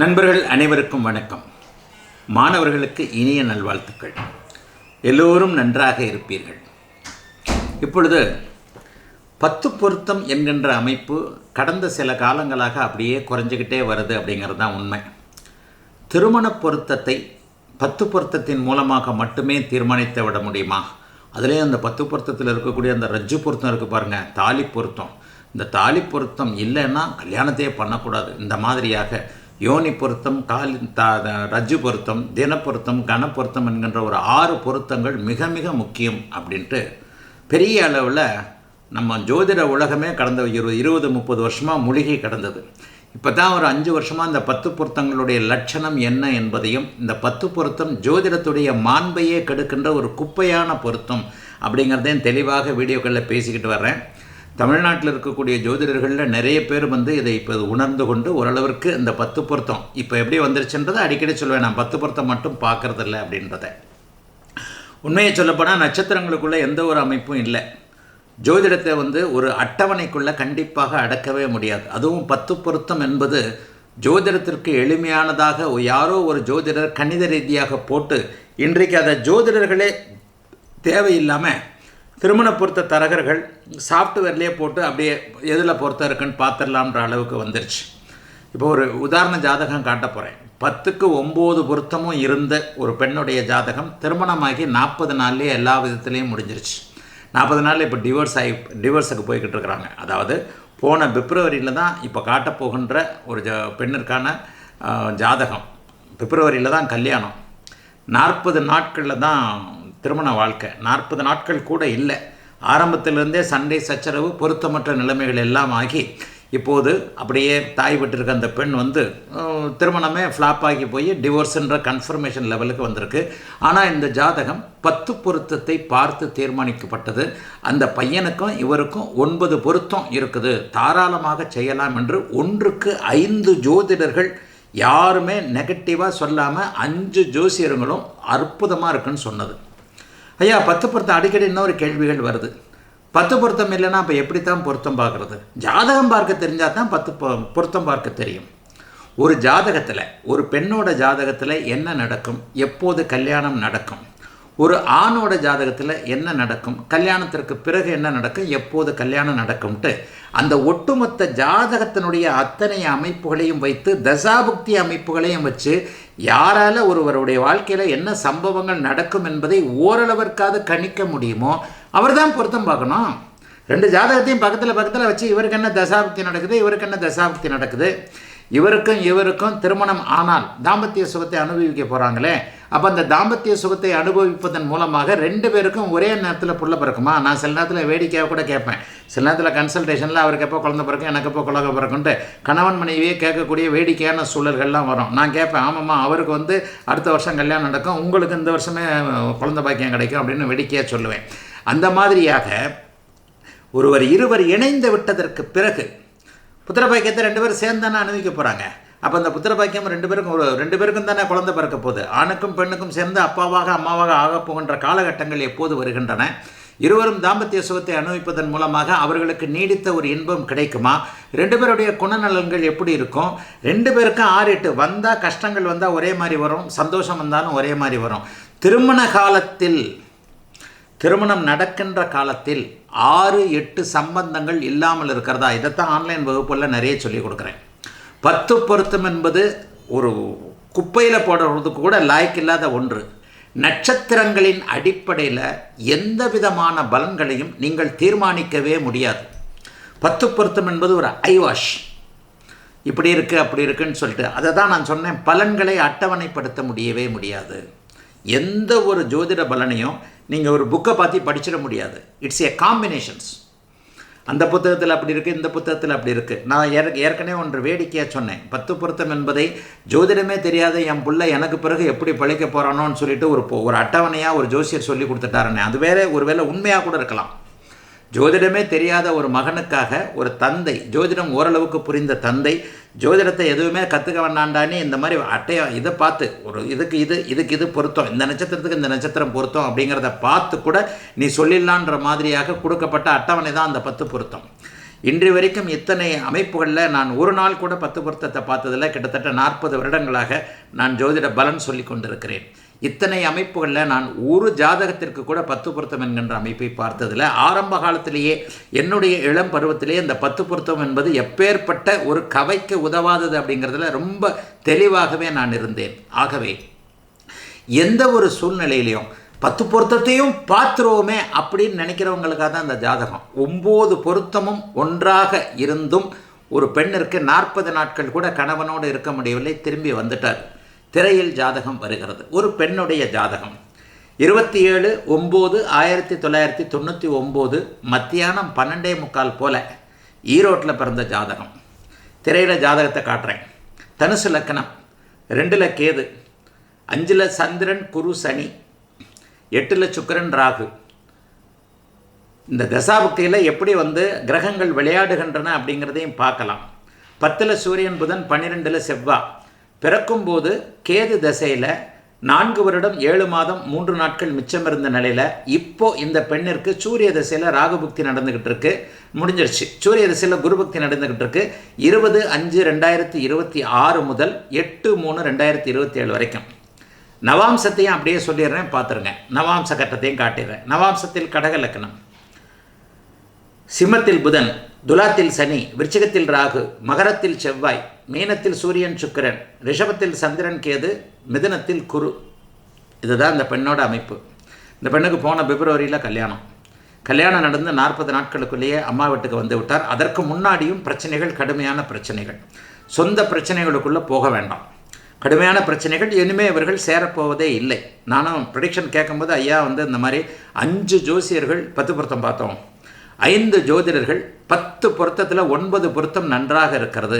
நண்பர்கள் அனைவருக்கும் வணக்கம். மாணவர்களுக்கு இனிய நல்வாழ்த்துக்கள். எல்லோரும் நன்றாக இருப்பீர்கள். இப்பொழுது 10 பொருத்தம் என்கின்ற அமைப்பு கடந்த சில காலங்களாக அப்படியே குறைஞ்சிக்கிட்டே வருது அப்படிங்கிறது தான் உண்மை. திருமண பொருத்தத்தை 10 பொருத்தத்தின் மூலமாக மட்டுமே தீர்மானித்து விட முடியுமா? அதுலேயும் அந்த 10 பொருத்தத்தில் இருக்கக்கூடிய அந்த ரஜ்ஜு பொருத்தம் இருக்குது பாருங்கள், தாலி பொருத்தம். இந்த தாலி பொருத்தம் இல்லைன்னா கல்யாணத்தையே பண்ணக்கூடாது. இந்த மாதிரியாக யோனி பொருத்தம், ரஜ்ஜு பொருத்தம், தினப்பொருத்தம், கணப்பொருத்தம் என்கின்ற ஒரு 6 பொருத்தங்கள் மிக மிக முக்கியம் அப்படின்ட்டு பெரிய அளவில் நம்ம ஜோதிட உலகமே கடந்த 20-30 வருஷமாக மூழ்கி கிடந்தது. இப்போ தான் ஒரு 5 வருஷமாக இந்த 10 பொருத்தங்களுடைய லட்சணம் என்ன என்பதையும், இந்த 10 பொருத்தம் ஜோதிடத்துடைய மாண்பையே கெடுக்கின்ற ஒரு குப்பையான பொருத்தம் அப்படிங்கிறதையும் தெளிவாக வீடியோக்களில் பேசிக்கிட்டு வர்றேன். தமிழ்நாட்டில் இருக்கக்கூடிய ஜோதிடர்களில் நிறைய பேர் இதை இப்போ உணர்ந்து கொண்டு ஓரளவிற்கு இந்த 10 பொருத்தம் இப்போ எப்படி வந்துருச்சுன்றதை அடிக்கடி சொல்லுவேன். நான் 10 பொருத்தம் மட்டும் பார்க்குறதில்ல அப்படின்றத. உண்மையை சொல்லப்போனால் நட்சத்திரங்களுக்குள்ளே எந்த ஒரு அமைப்பும் இல்லை. ஜோதிடத்தை ஒரு அட்டவணைக்குள்ளே கண்டிப்பாக அடக்கவே முடியாது. அதுவும் 10 பொருத்தம் என்பது ஜோதிடத்திற்கு எளிமையானதாக யாரோ ஒரு ஜோதிடர் கணித ரீதியாக போட்டு இன்றைக்கு அதை ஜோதிடர்களே தேவையில்லாமல் திருமண பொருத்த தரகர்கள் சாஃப்ட்வேர்லேயே போட்டு அப்படியே எதில் பொருத்தம் இருக்குன்னு பார்த்துடலாம்ன்ற அளவுக்கு வந்துருச்சு. இப்போ ஒரு உதாரண ஜாதகம் காட்ட போகிறேன். 10க்கு 9 பொருத்தமும் இருந்த ஒரு பெண்ணுடைய ஜாதகம் திருமணமாகி 40 நாள்லேயே எல்லா விதத்துலேயும் முடிஞ்சிருச்சு. 40 நாளில் இப்போ டிவோர்ஸுக்கு போய்கிட்டு இருக்கிறாங்க. அதாவது போன பிப்ரவரியில் தான் இப்போ காட்டப்போகின்ற ஒரு பெண்ணிற்கான ஜாதகம். பிப்ரவரியில் தான் கல்யாணம். 40 நாட்களில் தான் திருமண வாழ்க்கை. 40 நாட்கள் கூட இல்லை. ஆரம்பத்திலிருந்தே சண்டை சச்சரவு பொருத்தமற்ற நிலைமைகள் எல்லாம் ஆகி இப்போது அப்படியே தாய் விட்டிருக்க அந்த பெண் திருமணமே ஃப்ளாப் ஆகி போய் டிவோர்ஸுன்ற கன்ஃபர்மேஷன் லெவலுக்கு வந்திருக்கு. ஆனால் இந்த ஜாதகம் 10 பொருத்தத்தை பார்த்து தீர்மானிக்கப்பட்டது. அந்த பையனுக்கும் இவருக்கும் 9 பொருத்தம் இருக்குது, தாராளமாக செய்யலாம் என்று 1க்கு 5 ஜோதிடர்கள் யாருமே நெகட்டிவாக சொல்லாமல் 5 ஜோசியர்களும் அற்புதமாக இருக்குன்னு சொன்னது. ஐயா 10 பொருத்தம் அடிக்கடி இன்னொரு கேள்விகள் வருது. 10 பொருத்தம் இல்லைன்னா அப்போ எப்படி தான் பொருத்தம் பார்க்குறது? ஜாதகம் பார்க்க தெரிஞ்சால் தான் 10 பொருத்தம் பார்க்க தெரியும். ஒரு ஜாதகத்தில், ஒரு பெண்ணோட ஜாதகத்தில் என்ன நடக்கும், எப்போது கல்யாணம் நடக்கும், ஒரு ஆணோட ஜாதகத்தில் என்ன நடக்கும், கல்யாணத்திற்கு பிறகு என்ன நடக்கும், எப்போது கல்யாணம் நடக்கும்ட்டு அந்த ஒட்டுமொத்த ஜாதகத்தினுடைய அத்தனை அமைப்புகளையும் வைத்து தசாபுக்தி அமைப்புகளையும் வச்சு யாரால் ஒருவருடைய வாழ்க்கையில் என்ன சம்பவங்கள் நடக்கும் என்பதை ஓரளவிற்காவது கணிக்க முடியுமோ அவர் தான் பொருத்தம் பார்க்கணும். 2 ஜாதகத்தையும் பக்கத்தில் வச்சு இவருக்கு என்ன தசாபுக்தி நடக்குது, இவருக்கு என்ன தசாபுக்தி நடக்குது, இவருக்கும் திருமணம் ஆனால் தாம்பத்திய சுகத்தை அனுபவிக்க போகிறாங்களே, அப்போ அந்த தாம்பத்திய சுகத்தை அனுபவிப்பதன் மூலமாக 2 பேருக்கும் ஒரே நேரத்தில் புள்ள பிறக்குமா? நான் சில நேரத்தில் வேடிக்கையாக கூட கேட்பேன். சில நேரத்தில் கன்சல்டேஷனில் அவருக்கு எப்போ குழந்தை பிறக்கும், எனக்கு எப்போ குழந்தை பிறக்குன்ட்டு கணவன் மனைவியே கேட்கக்கூடிய வேடிக்கையான சூழல்கள்லாம் வரும். நான் கேட்பேன், ஆமாம்மா அவருக்கு அடுத்த வருஷம் கல்யாணம் நடக்கும், உங்களுக்கு இந்த வருஷமே குழந்தை பாக்கியம் கிடைக்கும் அப்படின்னு வேடிக்கையாக சொல்லுவேன். அந்த மாதிரியாக இருவர் இணைந்து விட்டதற்கு பிறகு புத்திரபாக்கியத்தை 2 பேரும் சேர்ந்து தானே அனுபவிக்க போகிறாங்க. அப்போ அந்த புத்திரபாக்கியம் 2 பேருக்கும் தானே குழந்தை பிறக்க போகுது. ஆணுக்கும் பெண்ணுக்கும் சேர்ந்து அப்பாவாக அம்மாவாக ஆகப் போகின்ற காலகட்டங்கள் எப்போது வருகின்றன? இருவரும் தாம்பத்திய சுகத்தை அனுபவிப்பதன் மூலமாக அவர்களுக்கு நீடித்த ஒரு இன்பம் கிடைக்குமா? 2 பேருடைய குணநலன்கள் எப்படி இருக்கும்? 2 பேருக்கும் 6-8 வந்தால், கஷ்டங்கள் வந்தால் ஒரே மாதிரி வரும், சந்தோஷம் வந்தாலும் ஒரே மாதிரி வரும். திருமணம் நடக்கின்ற காலத்தில் 6-8 சம்பந்தங்கள் இல்லாமல் இருக்கிறதா? இதைத்தான் ஆன்லைன் வகுப்புகளில் நிறைய சொல்லிக் கொடுக்குறேன். 10 பொருத்தம் என்பது ஒரு குப்பையில் போடுறதுக்கு கூட லாய்க்கு இல்லாத ஒன்று. நட்சத்திரங்களின் அடிப்படையில் எந்த விதமான பலன்களையும் நீங்கள் தீர்மானிக்கவே முடியாது. 10 பொருத்தம் என்பது ஒரு ஐவாஷ். இப்படி இருக்குது அப்படி இருக்குன்னு சொல்லிட்டு அதை தான் நான் சொன்னேன். பலன்களை அட்டவணைப்படுத்த முடியவே முடியாது. எந்த ஒரு ஜோதிட பலனையும் நீங்கள் ஒரு புக்கை பார்த்து படிச்சிட முடியாது. It's A combinations. அந்த புத்தகத்தில் அப்படி இருக்குது, இந்த புத்தகத்தில் அப்படி இருக்குது. நான் ஏற்கனவே ஒன்று வேடிக்கையாக சொன்னேன். 10 பொருத்தம் என்பதை ஜோதிடமே தெரியாத என் பிள்ளை எனக்கு பிறகு எப்படி பழிக்க போகிறானோன்னு சொல்லிட்டு ஒரு அட்டவணையாக ஒரு ஜோசியர் சொல்லி கொடுத்துட்டாருன்னே. அது ஒருவேளை உண்மையாக கூட இருக்கலாம். ஜோதிடமே தெரியாத ஒரு மகனுக்காக ஒரு தந்தை, ஜோதிடம் ஓரளவுக்கு புரிந்த தந்தை, ஜோதிடத்தை எதுவுமே கற்றுக்க வேண்டாண்டானே இந்த மாதிரி இதை பார்த்து இதுக்கு இது பொருத்தம், இந்த நட்சத்திரத்துக்கு இந்த நட்சத்திரம் பொருத்தம் அப்படிங்கிறத பார்த்து கூட நீ சொல்லிடலான்ற மாதிரியாக கொடுக்கப்பட்ட அட்டவணை தான் அந்த 10 பொருத்தம். இன்று வரைக்கும் இத்தனை அமைப்புகளில் நான் ஒரு நாள் கூட 10 பொருத்தத்தை பார்த்ததில் கிட்டத்தட்ட 40 வருடங்களாக நான் ஜோதிட பலன் சொல்லி கொண்டிருக்கிறேன். இத்தனை அமைப்புகளில் நான் ஒரு ஜாதகத்திற்கு கூட 10 பொருத்தம் என்கின்ற அமைப்பை பார்த்ததில் ஆரம்ப காலத்திலேயே என்னுடைய இளம் பருவத்திலேயே இந்த 10 பொருத்தம் என்பது எப்பேற்பட்ட ஒரு கவைக்கு உதவாதது அப்படிங்கிறதுல ரொம்ப தெளிவாகவே நான் இருந்தேன். ஆகவே எந்த ஒரு சூழ்நிலையிலையும் 10 பொருத்தத்தையும் பார்த்துருவோமே அப்படின்னு நினைக்கிறவங்களுக்காக தான் இந்த ஜாதகம். 9 பொருத்தமும் ஒன்றாக இருந்தும் ஒரு பெண்ணிற்கு 40 நாட்கள் கூட கணவனோடு இருக்க முடியவில்லை, திரும்பி வந்துட்டார். திரையில் ஜாதகம் வருகிறது. ஒரு பெண்ணுடைய ஜாதகம் 27/9/1999 மத்தியானம் 12:45 போல ஈரோட்டில் பிறந்த ஜாதகம். திரையில் ஜாதகத்தை காட்டுறேன். தனுசு லக்னம், 2ல் கேது, 5ல் சந்திரன் குரு சனி, 8ல் சுக்கிரன் ராகு. இந்த தசாபுக்தியில் எப்படி கிரகங்கள் விளையாடுகின்றன அப்படிங்கிறதையும் பார்க்கலாம். 10ல் சூரியன் புதன், 12ல் செவ்வாய். பிறக்கும்போது கேது தசையில் 4 வருடம் 7 மாதம் 3 நாட்கள் மிச்சம் இருந்த நிலையில் இப்போ இந்த பெண்ணிற்கு சூரிய தசையில் ராகுபக்தி நடந்துக்கிட்டு இருக்கு, முடிஞ்சிருச்சு. சூரிய தசையில் குருபக்தி நடந்துக்கிட்டு இருக்கு 20/5/2026 முதல் 8/3/2027 வரைக்கும். நவாம்சத்தையும் அப்படியே சொல்லிடுறேன், பார்த்துருங்க. நவாம்ச கட்டத்தையும் காட்டிடுறேன். நவாம்சத்தில் கடக லக்னம், சிம்மத்தில் புதன், துலாத்தில் சனி, விருச்சிகத்தில் ராகு, மகரத்தில் செவ்வாய், மீனத்தில் சூரியன் சுக்கிரன், ரிஷபத்தில் சந்திரன் கேது, மிதுனத்தில் குரு. இதுதான் இந்த பெண்ணோட அமைப்பு. இந்த பெண்ணுக்கு போன பிப்ரவரியில் கல்யாணம் நடந்து 40 நாட்களுக்குள்ளேயே அம்மா வீட்டுக்கு வந்து விட்டார். அதற்கு முன்னாடியும் பிரச்சனைகள், கடுமையான பிரச்சனைகள். சொந்த பிரச்சனைகளுக்குள்ளே போக வேண்டாம். கடுமையான பிரச்சனைகள். இனிமேல் இவர்கள் சேரப்போவதே இல்லை. நானும் ப்ரெடிக்ஷன் கேட்கும்போது ஐயா இந்த மாதிரி 5 ஜோசியர்கள் 10 பொருத்தம் பார்த்தோம், 5 ஜோதிடர்கள் 10 பொருத்தத்தில் 9 பொருத்தம் நன்றாக இருக்கிறது,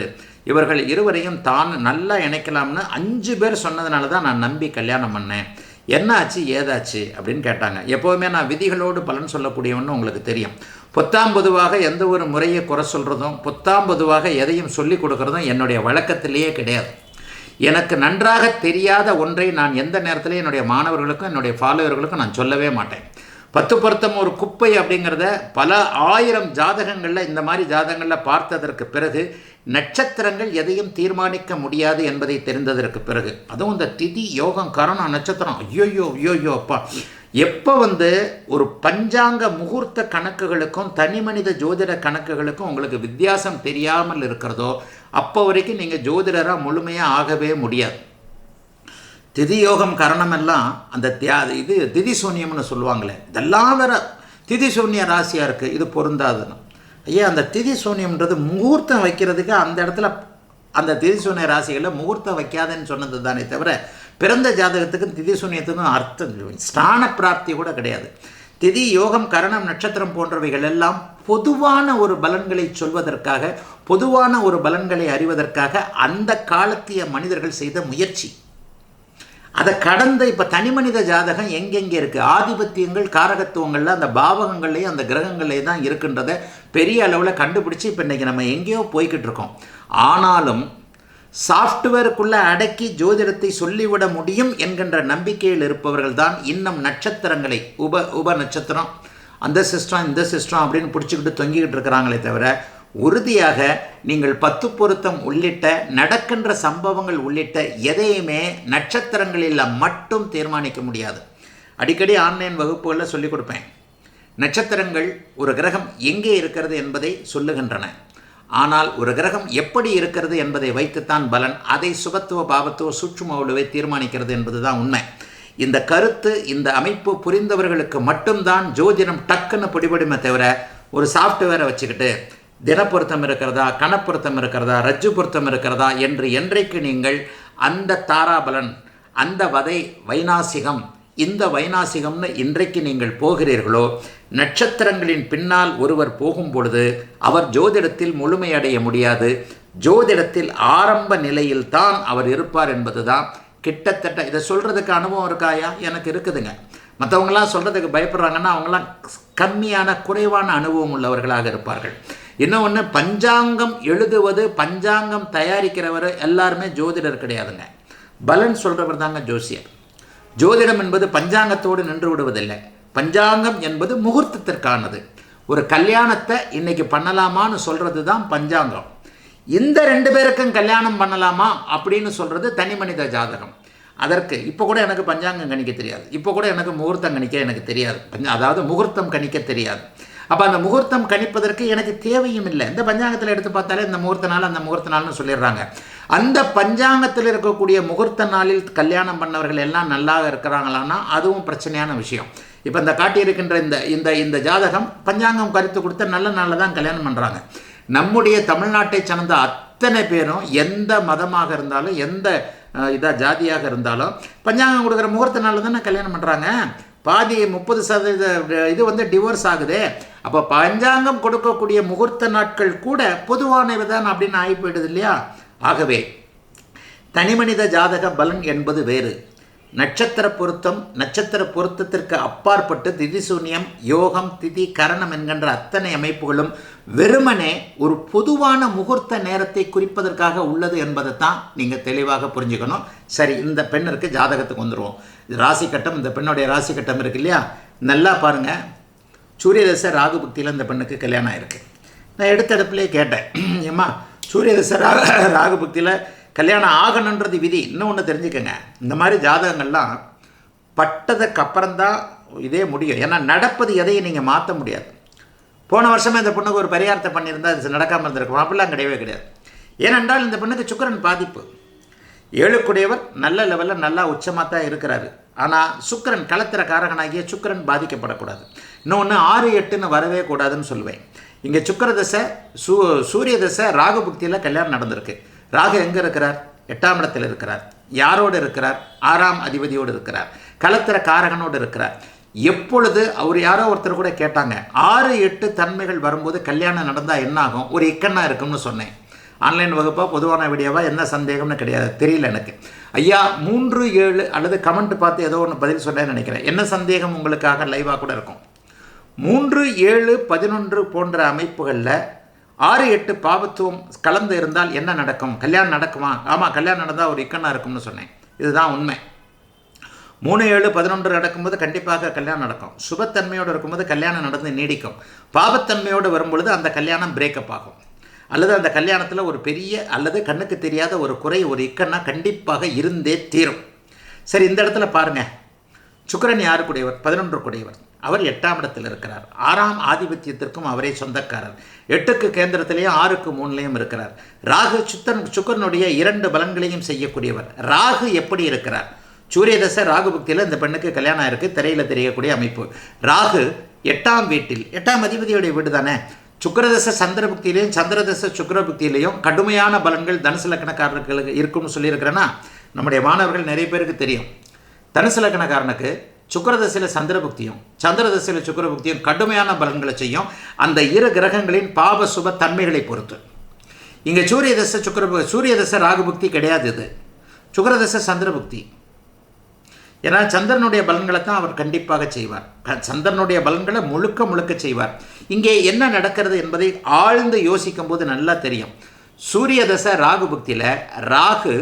இவர்கள் இருவரையும் தான் நல்லா இணைக்கலாம்னு 5 பேர் சொன்னதுனால தான் நான் நம்பி கல்யாணம் பண்ணேன். என்ன ஆச்சு ஏதாச்சு அப்படின்னு கேட்டாங்க. எப்போவுமே நான் விதிகளோடு பலன் சொல்லக்கூடியவன்னு உங்களுக்கு தெரியும். பொத்தாம் பொதுவாக எந்த ஒரு முறையை குறை சொல்கிறதும், பொத்தாம் பொதுவாக எதையும் சொல்லிக் கொடுக்குறதும் என்னுடைய வழக்கத்திலேயே கிடையாது. எனக்கு நன்றாக தெரியாத ஒன்றை நான் எந்த நேரத்திலையும் என்னுடைய மாணவர்களுக்கும் என்னுடைய ஃபாலோவர்களுக்கும் நான் சொல்லவே மாட்டேன். 10 பொருத்தம் ஒரு குப்பை அப்படிங்கிறத பல 1000 ஜாதகங்களில், இந்த மாதிரி ஜாதகங்களில் பார்த்ததற்கு பிறகு நட்சத்திரங்கள் எதையும் தீர்மானிக்க முடியாது என்பதை தெரிந்ததற்கு பிறகு, அதுவும் இந்த திதி யோகம் கரணம் நட்சத்திரம், ஐயோ அப்பா, எப்போ ஒரு பஞ்சாங்க முகூர்த்த கணக்குகளுக்கும் தனி மனித ஜோதிட கணக்குகளுக்கும் உங்களுக்கு வித்தியாசம் தெரியாமல் இருக்கிறதோ அப்போ வரைக்கும் நீங்கள் ஜோதிடராக முழுமையாக ஆகவே முடியாது. திதி யோகம் கரணமெல்லாம் அந்த இது திதி சூன்யம்னு சொல்லுவாங்களே, இதெல்லாம் வேற திதி சூன்ய ராசியாக இருக்குது, இது பொருந்தாதுன்னு. ஐயா, அந்த திதி சூன்யம்ன்றது முகூர்த்தம் வைக்கிறதுக்கு அந்த இடத்துல அந்த திதி சூன்ய ராசிகளில் முகூர்த்தம் வைக்காதுன்னு சொன்னது தானே தவிர பிறந்த ஜாதகத்துக்கும் திதி சூன்யத்துக்கும் அர்த்தம் ஸ்தான பிராப்தி கூட கிடையாது. திதி யோகம் கரணம் நட்சத்திரம் போன்றவைகள் எல்லாம் பொதுவான ஒரு பலன்களை சொல்வதற்காக, பொதுவான ஒரு பலன்களை அறிவதற்காக அந்த காலத்திய மனிதர்கள் செய்த முயற்சி. அதை கடந்த இப்போ தனி மனித ஜாதகம் எங்கெங்கே இருக்குது, ஆதிபத்தியங்கள் காரகத்துவங்களில் அந்த பாவகங்கள்லேயும் அந்த கிரகங்கள்லேயும் தான் இருக்கின்றத பெரிய அளவில் கண்டுபிடிச்சி இப்போ இன்றைக்கி நம்ம எங்கேயோ போய்கிட்டு இருக்கோம். ஆனாலும் சாஃப்ட்வேருக்குள்ளே அடக்கி ஜோதிடத்தை சொல்லிவிட முடியும் என்கின்ற நம்பிக்கையில் இருப்பவர்கள் தான் இன்னும் நட்சத்திரங்களை உப நட்சத்திரம், அந்த சிஸ்டம் இந்த சிஸ்டம் அப்படின்னு பிடிச்சிக்கிட்டு தொங்கிக்கிட்டு இருக்கிறாங்களே தவிர உறுதியாக நீங்கள் 10 பொருத்தம் உள்ளிட்ட நடக்கின்ற சம்பவங்கள் உள்ளிட்ட எதையுமே நட்சத்திரங்களில் மட்டும் தீர்மானிக்க முடியாது. அடிக்கடி ஆன்லைன் வகுப்புகளில் சொல்லிக் கொடுப்பேன். நட்சத்திரங்கள் ஒரு கிரகம் எங்கே இருக்கிறது என்பதை சொல்லுகின்றன. ஆனால் ஒரு கிரகம் எப்படி இருக்கிறது என்பதை வைத்துத்தான் பலன், அதை சுபத்துவ பாவத்துவ சூட்சும உளவை தீர்மானிக்கிறது என்பது தான் உண்மை. இந்த கருத்து, இந்த அமைப்பு புரிந்தவர்களுக்கு மட்டும்தான் ஜோதிடம் டக்குன்னு பிடிபடுமே தவிர ஒரு சாஃப்ட்வேரை வச்சுக்கிட்டு தினப்பொருத்தம் இருக்கிறதா, கணப்பொருத்தம் இருக்கிறதா, ரஜ்ஜு பொருத்தம் இருக்கிறதா என்று என்றைக்கு நீங்கள் அந்த தாராபலன், அந்த வதை வைநாசிகம், இந்த வைநாசிகம்னு இன்றைக்கு நீங்கள் போகிறீர்களோ, நட்சத்திரங்களின் பின்னால் ஒருவர் போகும் பொழுது அவர் ஜோதிடத்தில் முழுமையடைய முடியாது. ஜோதிடத்தில் ஆரம்ப நிலையில் தான் அவர் இருப்பார் என்பது தான் கிட்டத்தட்ட. இதை சொல்கிறதுக்கு அனுபவம் இருக்காயா? எனக்கு இருக்குதுங்க. மற்றவங்களாம் சொல்கிறதுக்கு பயப்படுறாங்கன்னா அவங்களாம் கம்மியான குறைவான அனுபவம் உள்ளவர்களாக இருப்பார்கள். இன்னொன்று, பஞ்சாங்கம் எழுதுவது, பஞ்சாங்கம் தயாரிக்கிறவர் எல்லாருமே ஜோதிடர் கிடையாதுங்க. பலன் சொல்கிறவர் தாங்க ஜோசியர். ஜோதிடம் என்பது பஞ்சாங்கத்தோடு நின்று விடுவதில்லை. பஞ்சாங்கம் என்பது முகூர்த்தத்திற்கானது. ஒரு கல்யாணத்தை இன்னைக்கு பண்ணலாமான்னு சொல்கிறது தான் பஞ்சாங்கம். இந்த 2 பேருக்கும் கல்யாணம் பண்ணலாமா அப்படின்னு சொல்கிறது தனி மனித ஜாதகம். அதற்கு இப்போ கூட எனக்கு பஞ்சாங்கம் கணிக்க தெரியாது, இப்போ கூட எனக்கு முகூர்த்தம் கணிக்க எனக்கு தெரியாது, அதாவது முகூர்த்தம் கணிக்க தெரியாது. அப்போ அந்த முகூர்த்தம் கணிப்பதற்கு எனக்கு தேவையும் இல்லை. இந்த பஞ்சாங்கத்தில் எடுத்து பார்த்தாலே இந்த முகூர்த்த நாள் அந்த முகூர்த்த நாள்னு சொல்லிடுறாங்க. அந்த பஞ்சாங்கத்தில் இருக்கக்கூடிய முகூர்த்த நாளில் கல்யாணம் பண்ணவர்கள் எல்லாம் நல்லா இருக்கிறாங்களான்னா அதுவும் பிரச்சனையான விஷயம். இப்போ இந்த காட்டியிருக்கின்ற இந்த இந்த இந்த ஜாதகம் பஞ்சாங்கம் கருத்து கொடுத்த நல்ல நாளில் தான் கல்யாணம் பண்ணுறாங்க. நம்முடைய தமிழ்நாட்டை சார்ந்த அத்தனை பேரும் எந்த மதமாக இருந்தாலும் எந்த ஜாதியாக இருந்தாலும் பஞ்சாங்கம் கொடுக்குற முகூர்த்த நாளில் தானே கல்யாணம் பண்ணுறாங்க. பாதி 30% இது டிவோர்ஸ் ஆகுது. அப்போ பஞ்சாங்கம் கொடுக்கக்கூடிய முகூர்த்த நாட்கள் கூட பொதுவானவை தான் அப்படின்னு ஆகி போயிடுது இல்லையா? ஆகவே தனிமனித ஜாதக பலன் என்பது வேறு. நட்சத்திர பொருத்தம், நட்சத்திர பொருத்தத்திற்கு அப்பாற்பட்டு திதிசூன்யம், யோகம், திதி, கரணம் என்கின்ற அத்தனை அமைப்புகளும் வெறுமனே ஒரு பொதுவான முகூர்த்த நேரத்தை குறிப்பதற்காக உள்ளது என்பதை தான் நீங்கள் தெளிவாக புரிஞ்சுக்கணும். சரி, இந்த பெண்ணிற்கு ஜாதகத்துக்கு வந்துடுவோம். ராசி கட்டம், இந்த பெண்ணுடைய ராசி கட்டம் இருக்கு இல்லையா? நல்லா பாருங்கள். சூரியதசை ராகு புக்தியில் இந்த பெண்ணுக்கு கல்யாணம் ஆயிருக்கு. நான் எடுத்த இடத்துலேயே கேட்டேன், ஏம்மா சூரியதசை ராகு புக்தியில் கல்யாணம் ஆகணுன்றது விதி. இன்னொன்று தெரிஞ்சுக்கங்க, இந்த மாதிரி ஜாதகங்கள்லாம் பட்டதுக்கு அப்புறம்தான் இதே முடியும். ஏன்னா நடப்பது எதையும் நீங்கள் மாற்ற முடியாது. போன வருஷமே இந்த பொண்ணுக்கு ஒரு பரிகாரத்தை பண்ணியிருந்தால் அது நடக்காமல் இருந்திருக்கும். அப்படிலாம் கிடையவே கிடையாது. ஏனென்றால் இந்த பொண்ணுக்கு சுக்கிரன் பாதிப்பு. 7 நல்ல லெவலில் நல்லா உச்சமாக தான் இருக்கிறாரு. ஆனால் சுக்கிரன் களத்திர காரகனாகிய சுக்கிரன் பாதிக்கப்படக்கூடாது. இன்னொன்று 6, 8ன்னு வரவே கூடாதுன்னு சொல்லுவேன். இங்கே சுக்கிர தசை சூரிய தசை ராகு புக்தியில் கல்யாணம் நடந்திருக்கு. ராகு எங்கே இருக்கிறார்? 8ஆம் இடத்தில் இருக்கிறார். யாரோடு இருக்கிறார்? 6ஆம் அதிபதியோடு இருக்கிறார். களத்திர காரகனோடு இருக்கிறார். எப்பொழுது அவர் யாரோ ஒருத்தர் கூட கேட்டாங்க, 6, 8 தன்மைகள் வரும்போது கல்யாணம் நடந்தால் என்ன ஆகும்? ஒரு இக்கண்ணா இருக்கும்னு சொன்னேன். ஆன்லைன் வகுப்பாக பொதுவான வீடியோவா, என்ன சந்தேகம்னு கிடையாது, தெரியல எனக்கு. ஐயா 3, 7 அல்லது கமெண்ட் பார்த்து ஏதோ ஒன்று பதில் சொன்னேன்னு நினைக்கிறேன். என்ன சந்தேகம் உங்களுக்காக லைவாக கூட இருக்கும். 3, 7, 11 போன்ற அமைப்புகளில் 6, 8 பாவத்துவம் கலந்து இருந்தால் என்ன நடக்கும்? கல்யாணம் நடக்குமா? ஆமாம், கல்யாணம் நடந்தால் ஒரு இக்கண்ணா இருக்கும்னு சொன்னேன். இதுதான் உண்மை. 3, 7, 11 நடக்கும்போது கண்டிப்பாக கல்யாணம் நடக்கும். சுபத்தன்மையோடு இருக்கும்போது கல்யாணம் நடந்து நீடிக்கும். பாவத்தன்மையோடு வரும்பொழுது அந்த கல்யாணம் பிரேக்கப் ஆகும். அல்லது அந்த கல்யாணத்தில் ஒரு பெரிய அல்லது கண்ணுக்கு தெரியாத ஒரு குறை, ஒரு இக்கண்ணா கண்டிப்பாக இருந்தே தீரும். சரி, இந்த இடத்துல பாருங்கள். சுக்கிரன் யாருக்குடையவர்? 11 கூடையவர். அவர் 8ஆம் இடத்தில் இருக்கிறார். 6ஆம் ஆதிபத்தியத்திற்கும் அவரே சொந்தக்காரர். 8க்கு கேந்திரத்திலேயும் 6க்கு 3லையும் இருக்கிறார். ராகு சுக்கிரனுடைய 2 பலன்களையும் செய்யக்கூடியவர். ராகு எப்படி இருக்கிறார்? சூரிய தசை ராகு புக்தியில் இந்த பெண்ணுக்கு கல்யாணம் ஆயிருக்கு. திரையில் தெரியக்கூடிய அமைப்பு. ராகு 8ஆம் வீட்டில், 8ஆம் அதிபதியுடைய வீடு தானே. சுக்கிரதசை சந்திர புக்தியிலையும் சந்திரதசை சுக்கிர புக்தியிலையும் கடுமையான பலன்கள் தனுசு லக்னக்காரர்களுக்கு இருக்கும்னு சொல்லியிருக்கிறேன்னா நம்முடைய மாணவர்கள் நிறைய பேருக்கு தெரியும். தனுசு லக்னக்காரனுக்கு சுக்கிரதசையில் சந்திர புக்தியும் சந்திரதசையில் சுக்கிர புக்தியும் கடுமையான பலன்களை செய்யும். அந்த 2 கிரகங்களின் பாவ சுப தன்மைகளை பொறுத்து. இங்கே சூரிய தசை ராகு புக்தி கிடையாது. இது சுக்கிரதசை சந்திர புக்தி. ஏன்னா சந்திரனுடைய பலன்களை தான் அவர் கண்டிப்பாக செய்வார். சந்திரனுடைய பலன்களை முழுக்க செய்வார். இங்கே என்ன நடக்கிறது என்பதை ஆழ்ந்து யோசிக்கும் போது நல்லா தெரியும். சூரிய தசை ராகு புக்தியில் ராகு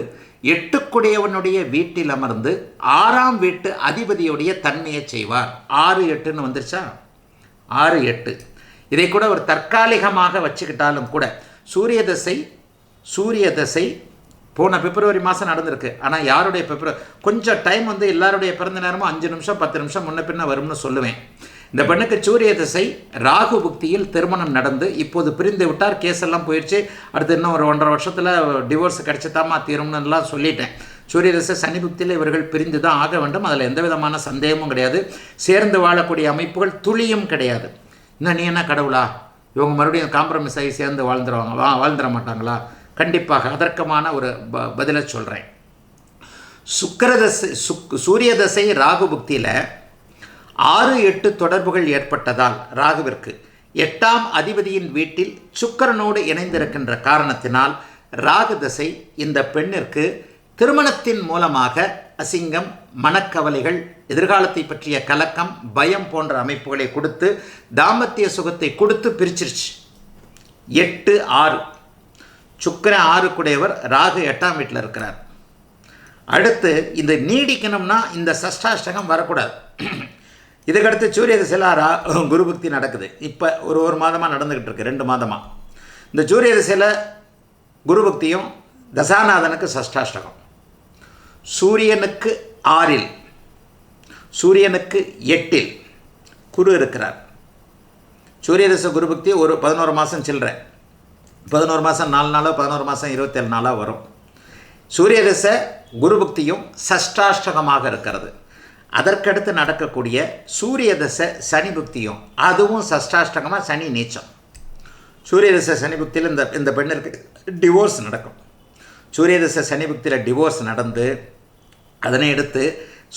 8 வீட்டில் அமர்ந்து 6ஆம் வீட்டு அதிபதியுடைய தன்மையை செய்வார். 6, 8ன்னு வந்துருச்சா? 6, 8 இதை கூட ஒரு தற்காலிகமாக வச்சுக்கிட்டாலும் கூட சூரிய தசை போன பிப்ரவரி மாதம் நடந்திருக்கு. ஆனால் யாருடைய கொஞ்சம் டைம் எல்லாருடைய பிறந்த நேரமும் 5 நிமிஷம் 10 நிமிஷம் முன்ன பின்ன வரும்னு சொல்லுவேன். இந்த பெண்ணுக்கு சூரிய திசை ராகு புக்தியில் திருமணம் நடந்து இப்போது பிரிந்து விட்டார். கேஸ் எல்லாம் போயிடுச்சு. அடுத்து இன்னும் ஒரு 1.5 வருஷத்தில் டிவோர்ஸ் கிடைச்சதாமா தீரும்னுலாம் சொல்லிட்டேன். சூரிய திசை சனி புக்தியில் இவர்கள் பிரிந்து தான் ஆக வேண்டும். அதில் எந்த விதமான சந்தேகமும் கிடையாது. சேர்ந்து வாழக்கூடிய அமைப்புகள் துளியும் கிடையாது. இன்னும் நீ என்ன கடவுளா, இவங்க மறுபடியும் காம்ப்ரமைஸ் ஆகி சேர்ந்து வாழ்ந்துட மாட்டாங்களா? கண்டிப்பாக அதற்கமான ஒரு பதிலை சொல்கிறேன். சூரிய தசை ராகு புக்தியில் 6, 8 தொடர்புகள் ஏற்பட்டதால் ராகுவிற்கு 8ஆம் அதிபதியின் வீட்டில் சுக்கிரனோடு இணைந்திருக்கின்ற காரணத்தினால் ராகு தசை இந்த பெண்ணிற்கு திருமணத்தின் மூலமாக அசிங்கம், மனக்கவலைகள், எதிர்காலத்தை பற்றிய கலக்கம், பயம் போன்ற அமைப்புகளை கொடுத்து தாம்பத்திய சுகத்தை கொடுத்து பிரிச்சிருச்சு. 8, 6 சுக்கிரன் 6 கூடையவர், ராகு 8ஆம் வீட்டில் இருக்கிறார். அடுத்து இந்த நீடிக்கணும்னா இந்த சஷ்டாஷ்டகம் வரக்கூடாது. இதுக்கடுத்து சூரிய திசையில் குரு பக்தி நடக்குது. இப்போ ஒரு மாதமாக நடந்துக்கிட்டு இருக்கு, 2 மாதமாக. இந்த சூரிய திசையில் குரு பக்தியும் தசாநாதனுக்கு சஷ்டாஷ்டகம். சூரியனுக்கு 6இல், சூரியனுக்கு 8இல் குரு இருக்கிறார். சூரிய திசை குரு பக்தி ஒரு 11 மாதம் சில்லற, 11 மாதம் 4 நாளோ 11 மாதம் 27 நாளாக வரும். சூரிய திசை குரு பக்தியும் சஷ்டாஷ்டகமாக இருக்கிறது. அதற்கடுத்து நடக்கக்கூடிய சூரிய தசை சனி புக்தியும் அதுவும் சஷ்டாஷ்டகமாக, சனி நீச்சம். சூரிய தசை சனி புக்தியில் இந்த பெண்ணிற்கு டிவோர்ஸ் நடக்கும். சூரிய தசை சனி புக்தியில் டிவோர்ஸ் நடந்து அதனை எடுத்து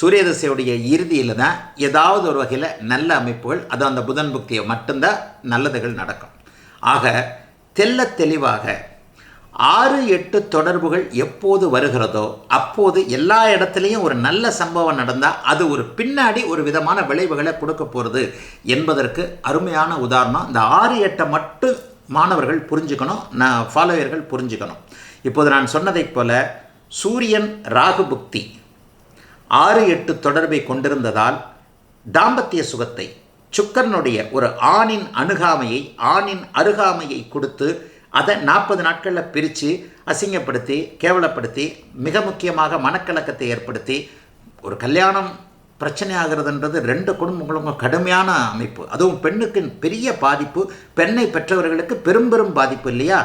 சூரிய தசையுடைய இறுதியில் தான் ஏதாவது ஒரு வகையில் நல்ல அமைப்புகள், அது அந்த புதன் புக்தியை மட்டும்தான் நல்லதுகள் நடக்கும். ஆக தெளிவாக 6-8 தொடர்புகள் எப்போது வருகிறதோ அப்போது எல்லா இடத்துலையும் ஒரு நல்ல சம்பவம் நடந்தால் அது ஒரு பின்னாடி ஒரு விதமான விளைவுகளை கொடுக்க போகிறது என்பதற்கு அருமையான உதாரணம். இந்த 6-8 மட்டும் மாணவர்கள் புரிஞ்சுக்கணும், ஃபாலோவர்கள் புரிஞ்சுக்கணும். இப்போது நான் சொன்னதைப் போல சூரியன் ராகு புக்தி 6-8 தொடர்பை கொண்டிருந்ததால் தாம்பத்திய சுகத்தை, சுக்கரனுடைய ஒரு ஆணின் அருகாமையை கொடுத்து அதை 40 நாட்களில் பிரித்து அசிங்கப்படுத்தி, கேவலப்படுத்தி, மிக முக்கியமாக மனக்கலக்கத்தை ஏற்படுத்தி ஒரு கல்யாணம் பிரச்சனை ஆகிறதுன்றது 2 குடும்பங்களுக்கும் கடுமையான அமைப்பு. அதுவும் பெண்ணுக்கு பெரிய பாதிப்பு, பெண்ணை பெற்றவர்களுக்கு பெரும் பாதிப்பு இல்லையா?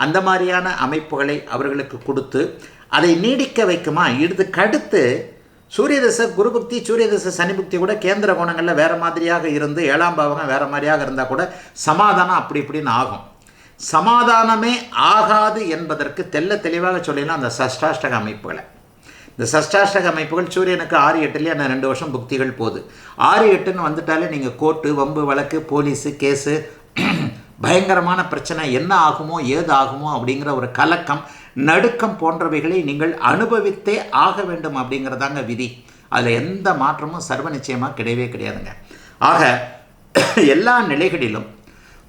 அந்த மாதிரியான அமைப்புகளை அவர்களுக்கு கொடுத்து அதை நீடிக்க வைக்குமா? இதுக்கடுத்து சூரிய தசை குரு புக்தி, சூரிய தசை சனி புக்தி கூட கேந்திர கோணங்களில் வேறு மாதிரியாக இருந்து 7ஆம் பாவகம் வேறு மாதிரியாக இருந்தால் கூட சமாதானம் அப்படி இப்படின்னு ஆகும். சமாதானமே ஆகாது என்பதற்கு தெளிவாக சொல்லிடலாம் அந்த சஷ்டாஷ்டக அமைப்புகளை. இந்த சஷ்டாஷ்டக அமைப்புகள் சூரியனுக்கு 6-8லேயே அந்த 2 வருஷம் புக்திகள் போகுது. 6-8ன்னு வந்துட்டாலே நீங்கள் கோர்ட்டு, வம்பு வழக்கு, போலீஸு, கேஸு, பயங்கரமான பிரச்சனை, என்ன ஆகுமோ ஏது ஆகுமோ அப்படிங்கிற ஒரு கலக்கம், நடுக்கம் போன்றவைகளை நீங்கள் அனுபவித்தே ஆக வேண்டும் அப்படிங்கிறதாங்க விதி. அதில் எந்த மாற்றமும் சர்வ நிச்சயமாக கிடையாதுங்க. ஆக எல்லா நிலைகளிலும்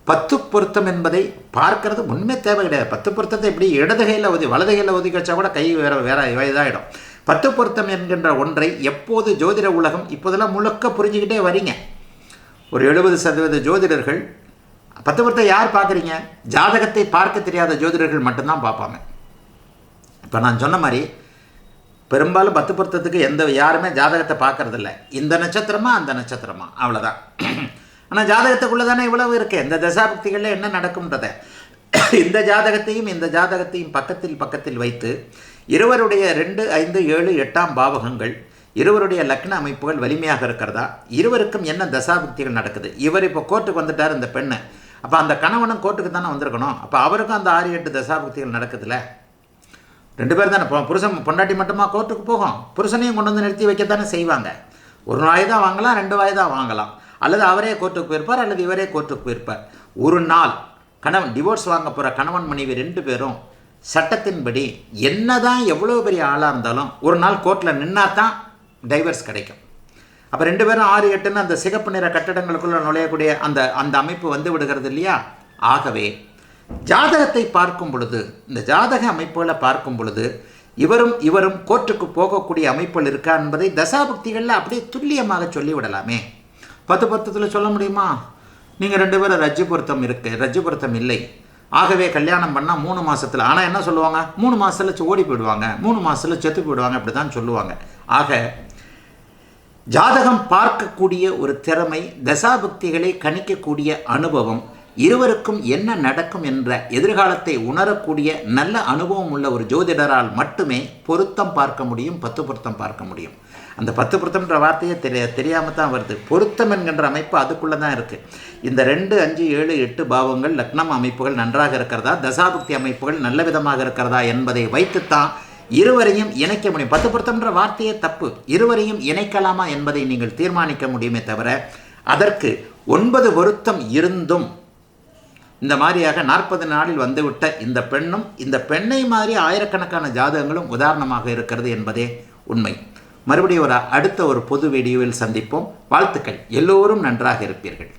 10 பொருத்தம் என்பதை பார்க்கறது உண்மை தேவை கிடையாது. 10 பொருத்தத்தை எப்படி இடது கையில் வலது கையில் ஒதுக்கி வச்சா கூட கை வேறு இதாகிடும். 10 பொருத்தம் என்கின்ற ஒன்றை எப்போது ஜோதிட உலகம் இப்போதெல்லாம் முழுக்க புரிஞ்சுக்கிட்டே வரீங்க. ஒரு 70% ஜோதிடர்கள் 10 பொருத்தம் யார் பார்க்குறீங்க? ஜாதகத்தை பார்க்க தெரியாத ஜோதிடர்கள் மட்டும்தான் பார்ப்பாங்க. இப்போ நான் சொன்ன மாதிரி பெரும்பாலும் 10 பொருத்தத்துக்கு யாருமே ஜாதகத்தை பார்க்கறதில்ல. இந்த நட்சத்திரமா அந்த நட்சத்திரமா அவ்வளோதான். ஆனால் ஜாதகத்துக்குள்ளே தானே இவ்வளவு இருக்குது. இந்த தசாபக்திகளில் என்ன நடக்கும்ன்றதை இந்த ஜாதகத்தையும் பக்கத்தில் வைத்து இருவருடைய 2, 5, 7, 8ஆம் பாவகங்கள், இருவருடைய லக்ன அமைப்புகள் வலிமையாக இருக்கிறதா, இருவருக்கும் என்ன தசாபக்திகள் நடக்குது. இவர் இப்போ கோர்ட்டுக்கு வந்துட்டார் இந்த பெண்ணு, அப்போ அந்த கணவனும் கோர்ட்டுக்கு தானே வந்திருக்கணும். அப்போ அவருக்கும் அந்த 6-8 தசாபக்திகள் நடக்குதுல்ல. 2 பேர் தானே, புருஷன் பொண்டாட்டி மட்டுமா கோர்ட்டுக்கு போகும்? புருஷனையும் கொண்டு வந்து நிறுத்தி வைக்கத்தானே செய்வாங்க. 1 வாய்தா வாங்கலாம், 2 வாய்தா வாங்கலாம், அல்லது அவரே கோர்ட்டுக்கு போயிருப்பார், அல்லது இவரே கோர்ட்டுக்கு போயிருப்பார். ஒரு நாள் டிவோர்ஸ் வாங்க போகிற கணவன் மனைவி 2 பேரும் சட்டத்தின்படி என்னதான் எவ்வளோ பெரிய ஆளாக இருந்தாலும் ஒரு நாள் கோர்ட்டில் நின்னா தான் டைவர்ஸ் கிடைக்கும். அப்போ 2 பேரும் 6-8ன்னு அந்த சிகப்பு நிற கட்டடங்களுக்குள்ளே நுழையக்கூடிய அந்த அமைப்பு வந்து விடுகிறது இல்லையா? ஆகவே ஜாதகத்தை பார்க்கும் பொழுது, இந்த ஜாதக அமைப்புகளை பார்க்கும் பொழுது இவரும் கோர்ட்டுக்கு போகக்கூடிய அமைப்புகள் இருக்கா என்பதை தசாபக்திகளில் அப்படியே துல்லியமாக சொல்லிவிடலாமே. 10 பொருத்தத்தில் சொல்ல முடியுமா? நீங்கள் 2 பேரும் ரஜ்ஜு பொருத்தம் இல்லை, ஆகவே கல்யாணம் பண்ணால் 3 மாதத்தில், ஆனால் என்ன சொல்லுவாங்க, 3 மாதத்தில் ஓடி போயிடுவாங்க, 3 மாதத்தில் செத்து போயிடுவாங்க, அப்படி தான் சொல்லுவாங்க. ஆக ஜாதகம் பார்க்கக்கூடிய ஒரு திறமை, தசாபக்திகளை கணிக்கக்கூடிய அனுபவம், இருவருக்கும் என்ன நடக்கும் என்ற எதிர்காலத்தை உணரக்கூடிய நல்ல அனுபவம் உள்ள ஒரு ஜோதிடரால் மட்டுமே பொருத்தம் பார்க்க முடியும், 10 பொருத்தம் பார்க்க முடியும். அந்த 10 பொருத்தம்ன்ற வார்த்தையே தெரியாமல் தான் வருது. பொருத்தம் என்கின்ற அமைப்பு அதுக்குள்ளே தான் இருக்குது. இந்த 2, 5, 7, 8 பாவங்கள் லக்னம் அமைப்புகள் நன்றாக இருக்கிறதா, தசாபக்தி அமைப்புகள் நல்ல விதமாக இருக்கிறதா என்பதை வைத்துத்தான் இருவரையும் இணைக்க முடியும். 10 பொருத்தம்ன்ற வார்த்தையே தப்பு. இருவரையும் இணைக்கலாமா என்பதை நீங்கள் தீர்மானிக்க முடியுமே தவிர, அதற்கு 9 பொருத்தம் இருந்தும் இந்த மாதிரியாக 40 நாளில் வந்துவிட்ட இந்த பெண்ணும், இந்த பெண்ணை மாதிரி ஆயிரக்கணக்கான ஜாதகங்களும் உதாரணமாக இருக்கிறது என்பதே உண்மை. மறுபடியும் அடுத்த ஒரு பொது வீடியோவில் சந்திப்போம். வாழ்த்துக்கள். எல்லோரும் நன்றாக இருப்பீர்கள்.